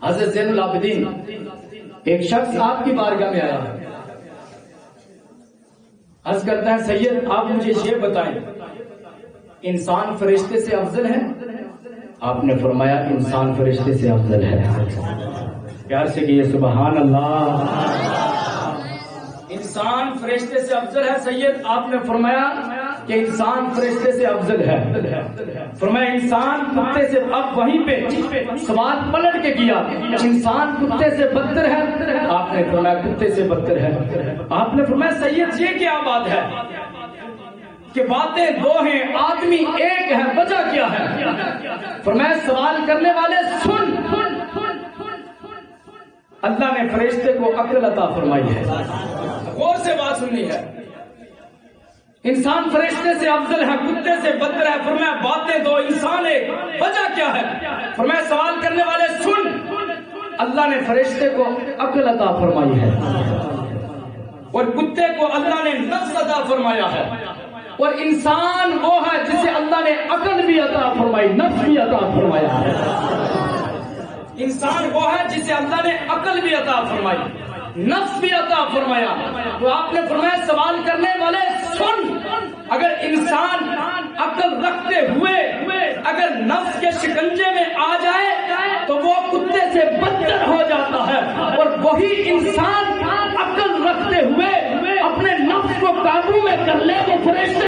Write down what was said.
حضرت زین العابدین ایک شخص آپ کی بارگاہ میں آیا، عرض کرتا ہے سید آپ مجھے یہ بتائیں انسان فرشتے سے افضل ہے؟ آپ نے فرمایا انسان فرشتے سے افضل ہے۔ پیار سے کہیے سبحان اللہ۔ انسان فرشتے سے افضل ہے سید، آپ نے فرمایا کہ انسان فرشتے سے افضل ہے۔ فرمایا انسان کتے سے، اب وہیں پہ سوال پلٹ کے کیا انسان کتے سے بدتر ہے؟ آپ نے فرمایا کتے سے بدتر ہے۔ آپ نے فرمایا سید یہ کیا بات ہے کہ باتیں دو ہیں آدمی ایک ہے، وجہ کیا ہے؟ فرمایا سوال کرنے والے سن، اللہ نے فرشتے کو عقل عطا فرمائی ہے، غور سے بات سننی ہے۔ انسان فرشتے سے افضل ہے، کتے سے بدتر ہے، فرمایا باتیں دو انسان ایک، وجہ کیا ہے؟ فرمایا سوال کرنے والے سن، اللہ نے فرشتے کو عقل عطا فرمائی ہے اور کتے کو اللہ نے نفس عطا فرمایا ہے، اور انسان وہ ہے جسے اللہ نے عقل بھی عطا فرمائی، نفس بھی عطا فرمایا ہے۔ انسان وہ ہے جسے اللہ نے عقل بھی عطا فرمائی، نفس بھی عطا فرمایا۔ تو آپ نے فرمایا سوال کرنے والے سن، اگر انسان عقل رکھتے ہوئے اگر نفس کے شکنجے میں آ جائے تو وہ کتے سے بدتر ہو جاتا ہے، اور وہی انسان عقل رکھتے ہوئے اپنے نفس کو قابو میں کر لے تو فرشتے